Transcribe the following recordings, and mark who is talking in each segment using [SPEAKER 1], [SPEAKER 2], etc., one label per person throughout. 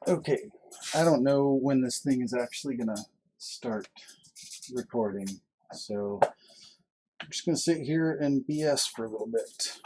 [SPEAKER 1] Okay, I don't know when this thing is actually gonna start recording, so I'm just gonna sit here and BS for a little bit.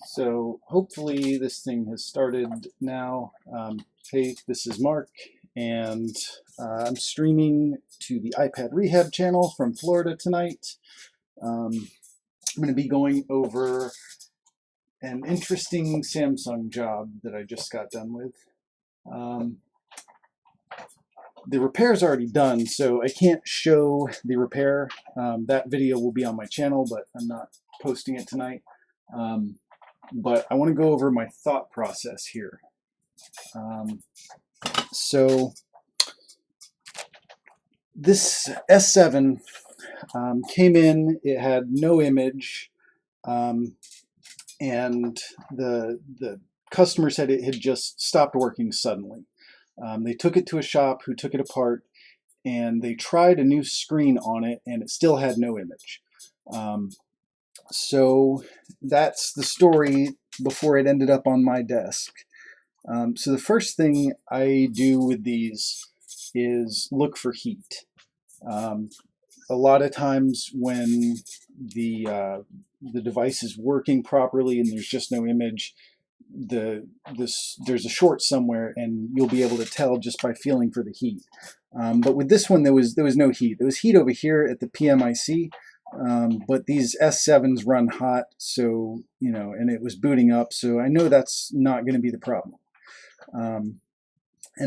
[SPEAKER 1] So hopefully this thing has started now. Hey, this is Mark, and I'm streaming to the iPad Rehab channel from Florida tonight. I'm going to be going over an interesting Samsung job that I just got done with. The repair's already done, so I can't show the repair. That video will be on my channel, but I'm not posting it tonight. But I want to go over my thought process here. So this S7 came in, it had no image, and the customer said it had just stopped working suddenly. They took it to a shop who took it apart, and they tried a new screen on it, and it still had no image. So that's the story before it ended up on my desk. So the first thing I do with these is look for heat. A lot of times when the device is working properly and there's just no image, there's a short somewhere, and you'll be able to tell just by feeling for the heat. But with this one, there was no heat. There was heat over here at the PMIC, but these S7s run hot, so and it was booting up, so I know that's not going to be the problem. And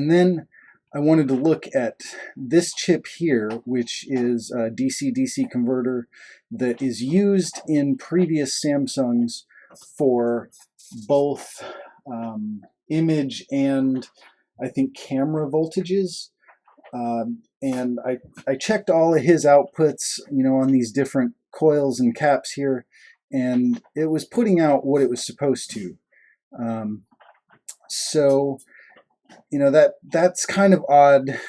[SPEAKER 1] then I wanted to look at this chip here, which is a DC-DC converter that is used in previous Samsungs for both image and I think camera voltages. And I checked all of his outputs, on these different coils and caps here, and it was putting out what it was supposed to. So, that's kind of odd.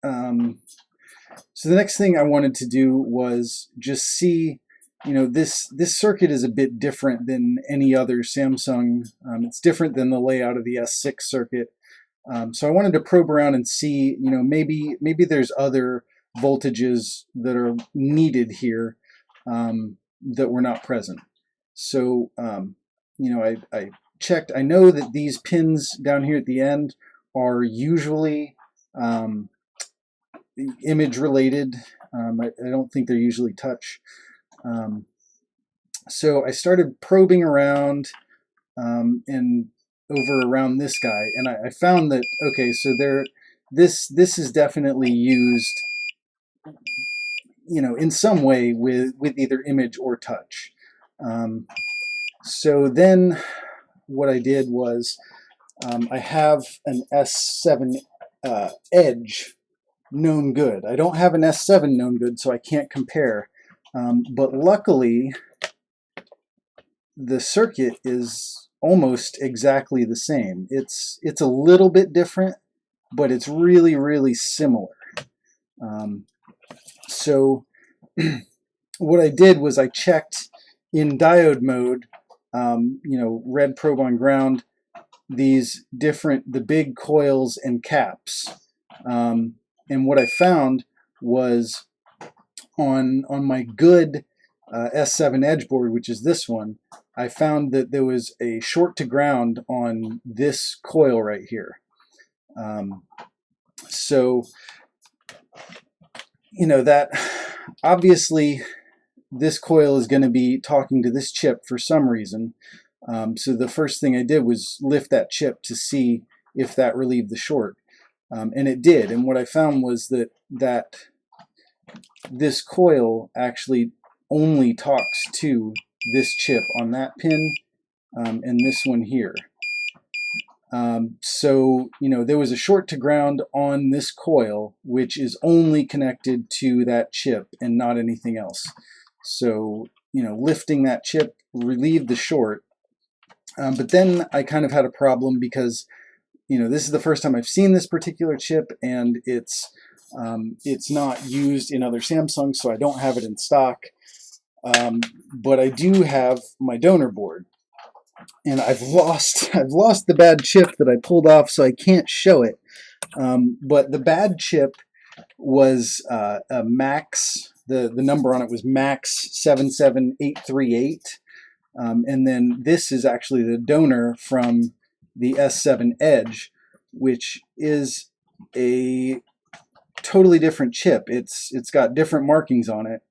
[SPEAKER 1] So the next thing I wanted to do was just see, this circuit is a bit different than any other Samsung. It's different than the layout of the S6 circuit. So I wanted to probe around and see, maybe there's other voltages that are needed here that were not present. So, I checked. I know that these pins down here at the end are usually image related. I don't think they're usually touch. So I started probing around and over around this guy, and I found that, okay, so this is definitely used, in some way with either image or touch. So then what I did was I have an S7 Edge known good. I don't have an S7 known good, so I can't compare. But luckily, the circuit is almost exactly the same. It's a little bit different, but it's really, really similar. So what I did was I checked in diode mode, red probe on ground, the big coils and caps. And what I found was on my good S7 Edge board, which is this one, I found that there was a short to ground on this coil right here. So, that obviously this coil is going to be talking to this chip for some reason. So the first thing I did was lift that chip to see if that relieved the short. And it did. And what I found was that this coil actually only talks to this chip on that pin and this one here. So, there was a short to ground on this coil, which is only connected to that chip and not anything else. So, lifting that chip relieved the short. But then I kind of had a problem because, this is the first time I've seen this particular chip, and it's not used in other Samsungs, so I don't have it in stock. But I do have my donor board, and I've lost the bad chip that I pulled off, so I can't show it. But the bad chip was a Max. The number on it was Max 77838, and then this is actually the donor from the S7 Edge, which is a totally different chip. It's got different markings on it.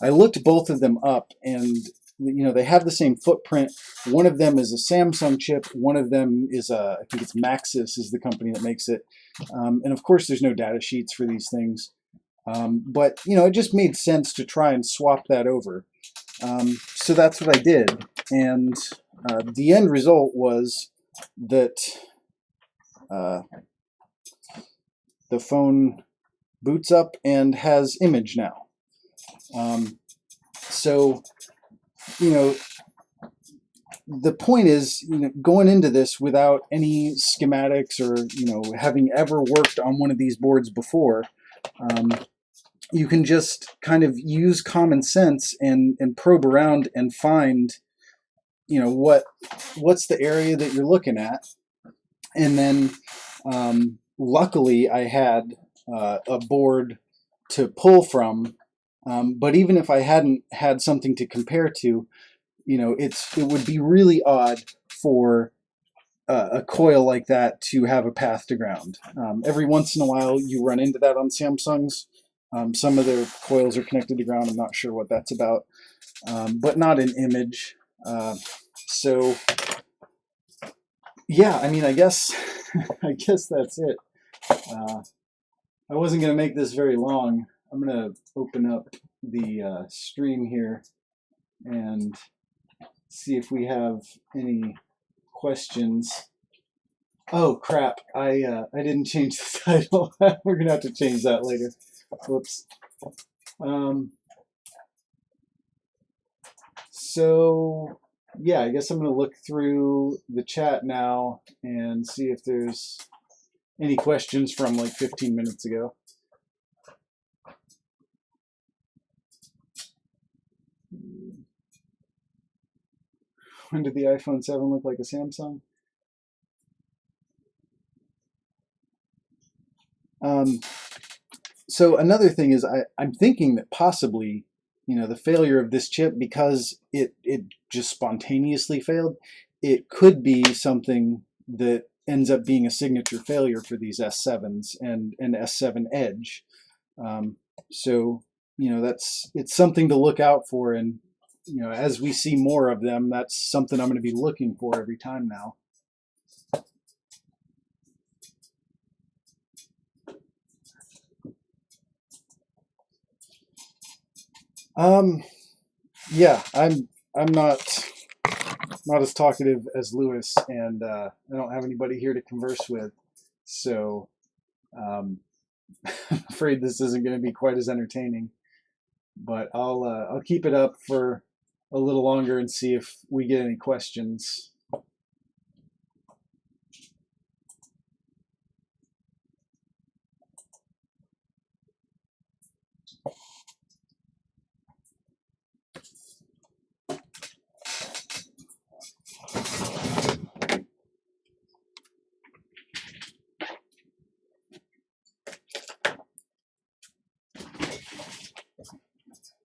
[SPEAKER 1] I looked both of them up, and they have the same footprint. One of them is a Samsung chip. One of them is I think it's Maxis is the company that makes it. And of course, there's no data sheets for these things. But it just made sense to try and swap that over. So that's what I did, and the end result was that the phone boots up and has image now. So, the point is, going into this without any schematics or, having ever worked on one of these boards before, you can just kind of use common sense and probe around and find, what's the area that you're looking at. And then, luckily, I had a board to pull from. But even if I hadn't had something to compare to, it would be really odd for a coil like that to have a path to ground. Every once in a while, you run into that on Samsungs. Some of their coils are connected to ground. I'm not sure what that's about, but not an image. So, yeah, I guess I guess that's it. I wasn't going to make this very long. I'm going to open up the stream here and see if we have any questions. Oh crap! I didn't change the title. We're gonna have to change that later. Whoops. So yeah, I guess I'm gonna look through the chat now and see if there's any questions from like 15 minutes ago. When did the iPhone 7 look like a Samsung? So another thing is I'm thinking that possibly, the failure of this chip, because it just spontaneously failed, it could be something that ends up being a signature failure for these S7s and S7 Edge. So, it's something to look out for, and as we see more of them, that's something I'm going to be looking for every time now. Yeah, I'm not as talkative as Lewis, and I don't have anybody here to converse with, so I'm afraid this isn't going to be quite as entertaining. But I'll keep it up for a little longer and see if we get any questions.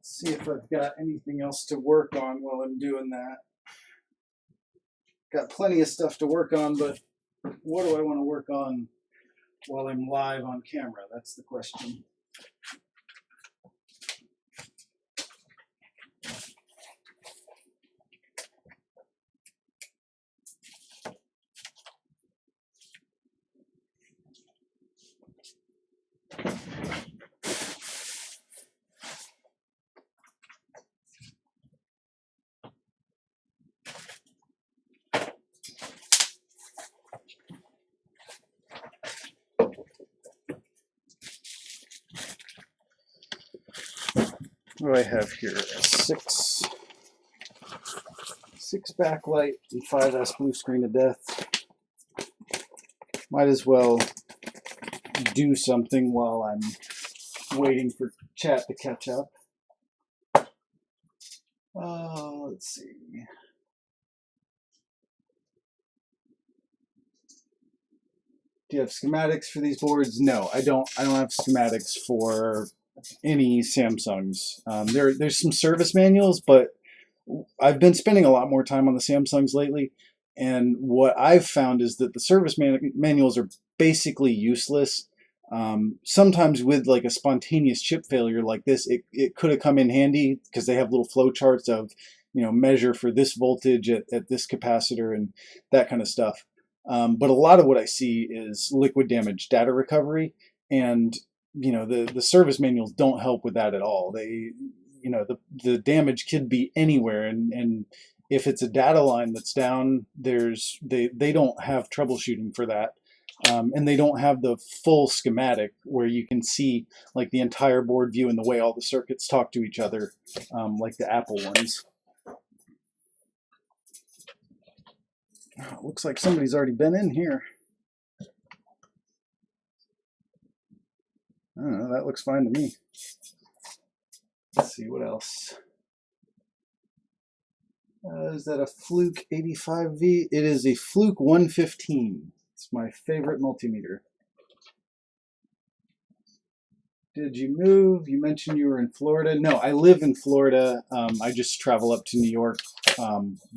[SPEAKER 1] See if I've got anything else to work on while I'm doing that. Got plenty of stuff to work on, but what do I want to work on while I'm live on camera? That's the question. What do I have here? Six backlight and 5S blue screen of death. Might as well do something while I'm waiting for chat to catch up. Let's see. Do you have schematics for these boards? No, I don't. I don't have schematics for any Samsungs. There's some service manuals, but I've been spending a lot more time on the Samsungs lately, and what I've found is that the service manuals are basically useless. Sometimes with like a spontaneous chip failure like this, it could have come in handy because they have little flow charts of, measure for this voltage at this capacitor and that kind of stuff. But a lot of what I see is liquid damage data recovery, and the service manuals don't help with that at all. They, the damage could be anywhere, and if it's a data line that's down, they don't have troubleshooting for that. And they don't have the full schematic where you can see like the entire board view and the way all the circuits talk to each other, like the Apple ones. Oh, looks like somebody's already been in here. I don't know, that looks fine to me. Let's see, what else? Is that a Fluke 85V? It is a Fluke 115. It's my favorite multimeter. Did you move? You mentioned you were in Florida. No, I live in Florida. I just travel up to New York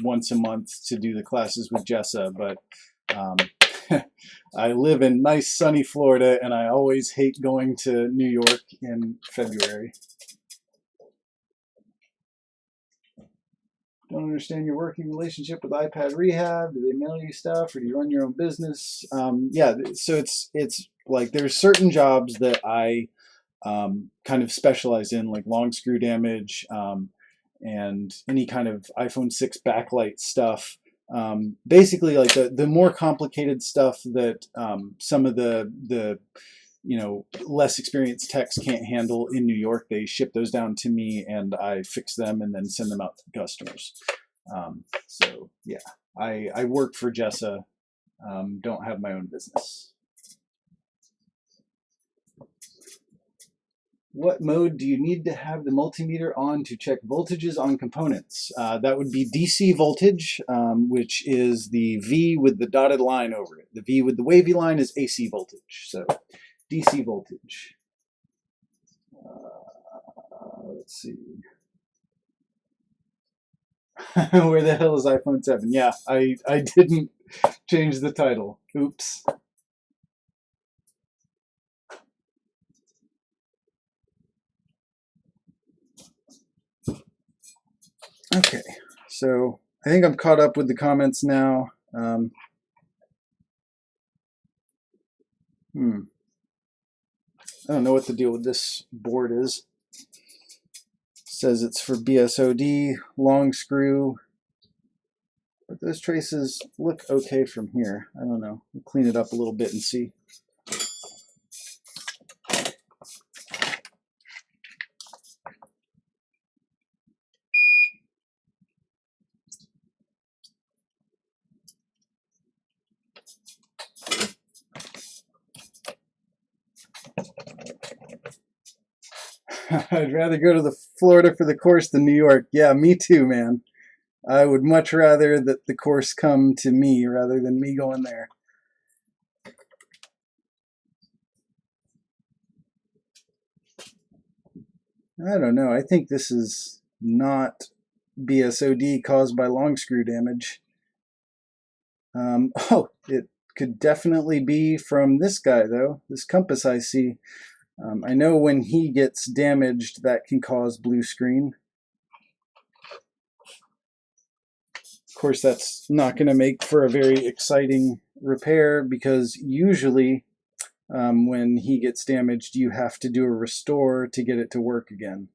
[SPEAKER 1] once a month to do the classes with Jessa, but I live in nice sunny Florida, and I always hate going to New York in February. Don't understand your working relationship with iPad Rehab. Do they mail you stuff, or do you run your own business? Yeah, so it's like there's certain jobs that I kind of specialize in, like long screw damage and any kind of iPhone 6 backlight stuff. Basically, like the more complicated stuff that some of the less experienced techs can't handle in New York, they ship those down to me and I fix them and then send them out to the customers. So yeah, I work for Jessa, don't have my own business. What mode do you need to have the multimeter on to check voltages on components? That would be DC voltage, which is the V with the dotted line over it. The V with the wavy line is AC voltage. So DC voltage. Let's see. Where the hell is iPhone 7? Yeah, I didn't change the title. Oops. Okay, so I think I'm caught up with the comments now. I don't know what the deal with this board is. It says it's for BSOD, long screw, but those traces look okay from here. I don't know. We'll clean it up a little bit and see. I'd rather go to Florida for the course than New York. Yeah, me too, man. I would much rather that the course come to me rather than me going there. I don't know. I think this is not BSOD caused by long screw damage. Oh, it could definitely be from this guy, though. This compass I see. I know when he gets damaged, that can cause blue screen. Of course, that's not going to make for a very exciting repair because usually when he gets damaged, you have to do a restore to get it to work again.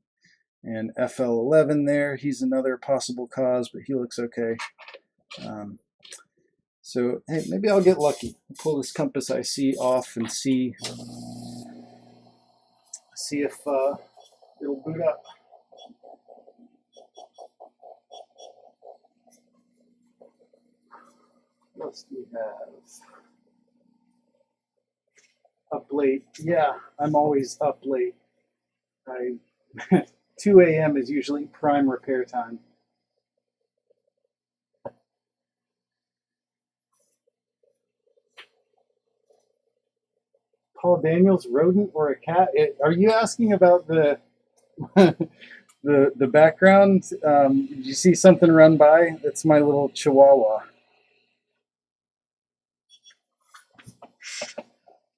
[SPEAKER 1] And FL11 there, he's another possible cause, but he looks okay. So hey, maybe I'll get lucky. I'll pull this compass IC off and see if it'll boot up. else do we have? Up late. Yeah, I'm always up late. 2 a.m. is usually prime repair time. Paul Daniels, rodent or a cat? Are you asking about the the background? Did you see something run by? That's my little chihuahua.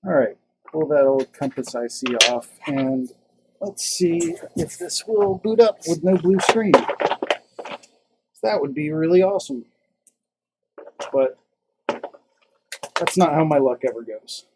[SPEAKER 1] All right, pull that old compass IC off, and let's see if this will boot up with no blue screen. That would be really awesome, but that's not how my luck ever goes.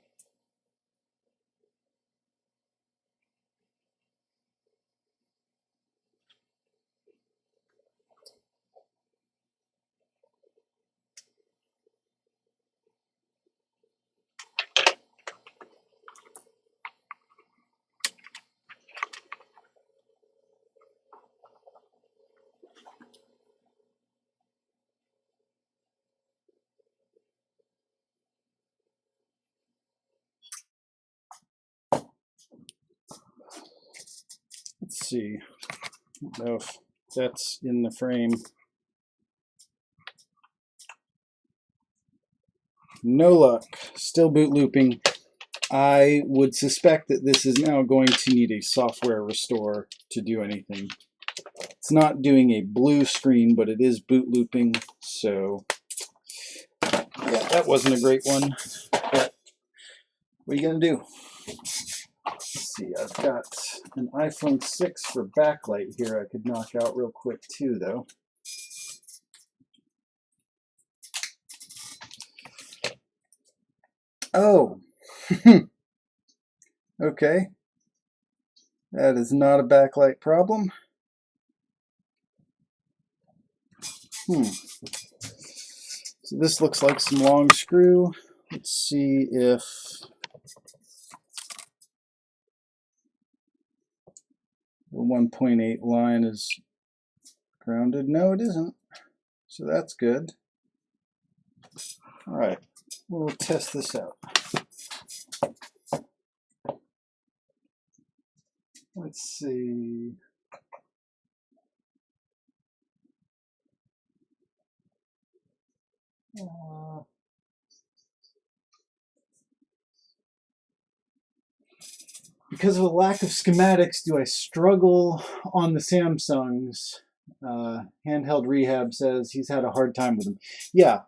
[SPEAKER 1] Let's see. I don't know if that's in the frame. No luck. Still boot looping. I would suspect that this is now going to need a software restore to do anything. It's not doing a blue screen, but it is boot looping. So, yeah, that wasn't a great one. But what are you going to do? Let's see, I've got an iPhone 6 for backlight here I could knock out real quick too, though. Oh, okay. That is not a backlight problem. So this looks like some long screw. Let's see if the 1.8 line is grounded. No, it isn't. So that's good. All right, we'll test this out. Let's see. Because of a lack of schematics, do I struggle on the Samsungs? Handheld Rehab says he's had a hard time with them. Yeah,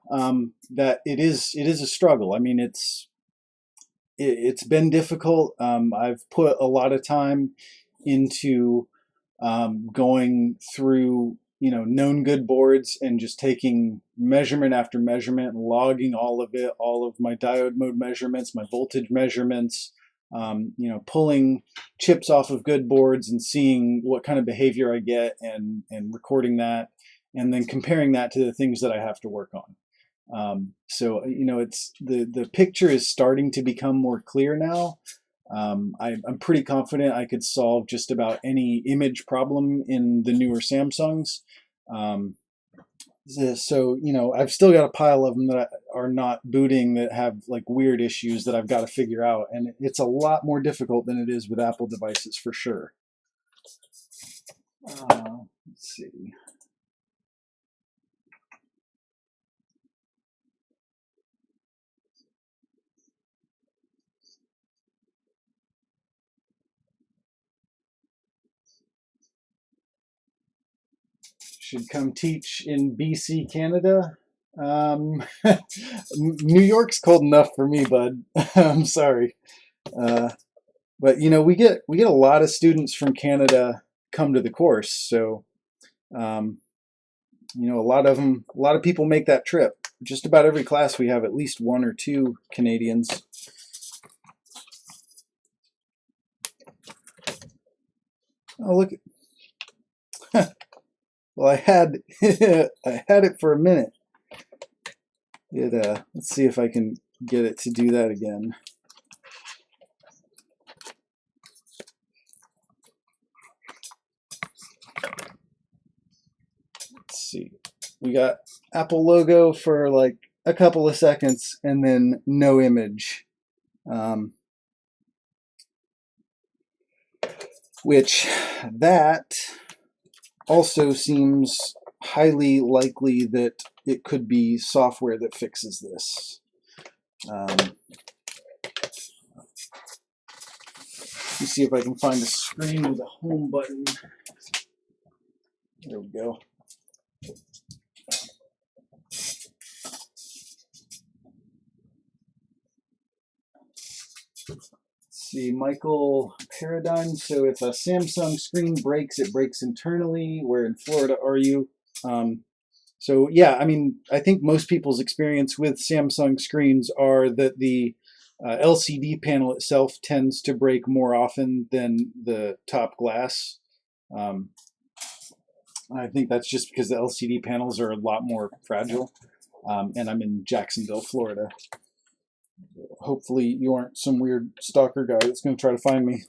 [SPEAKER 1] that it is a struggle. I mean, it's been difficult. I've put a lot of time into going through known good boards and just taking measurement after measurement and logging all of it, all of my diode mode measurements, my voltage measurements, pulling chips off of good boards and seeing what kind of behavior I get and recording that, and then comparing that to the things that I have to work on. So it's the picture is starting to become more clear now. I'm pretty confident I could solve just about any image problem in the newer Samsungs. So I've still got a pile of them that are not booting, that have like weird issues that I've got to figure out, and it's a lot more difficult than it is with Apple devices for sure. Let's see. Should come teach in BC, Canada. New York's cold enough for me, bud. I'm sorry. But we get a lot of students from Canada come to the course, so a lot of people make that trip. Just about every class we have at least one or two Canadians. Oh, look. Well, I had it for a minute. Let's see if I can get it to do that again. Let's see. We got Apple logo for like a couple of seconds and then no image. Which that also seems highly likely that it could be software that fixes this. Let me see if I can find a screen with a home button. There we go. See, Michael Paradigm. So if a Samsung screen breaks, it breaks internally. Where in Florida are you? So yeah, I mean, I think most people's experience with Samsung screens are that the LCD panel itself tends to break more often than the top glass. I think that's just because the LCD panels are a lot more fragile. And I'm in Jacksonville, Florida. Hopefully you aren't some weird stalker guy that's going to try to find me.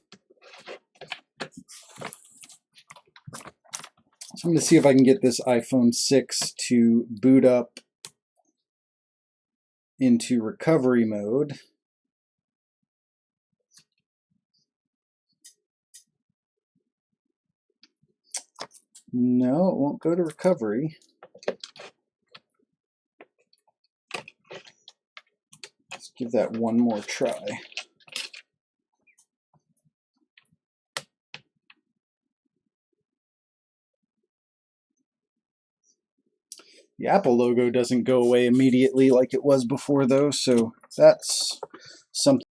[SPEAKER 1] So I'm going to see if I can get this iPhone 6 to boot up into recovery mode. No, it won't go to recovery. Let's give that one more try. The Apple logo doesn't go away immediately like it was before, though, so that's something.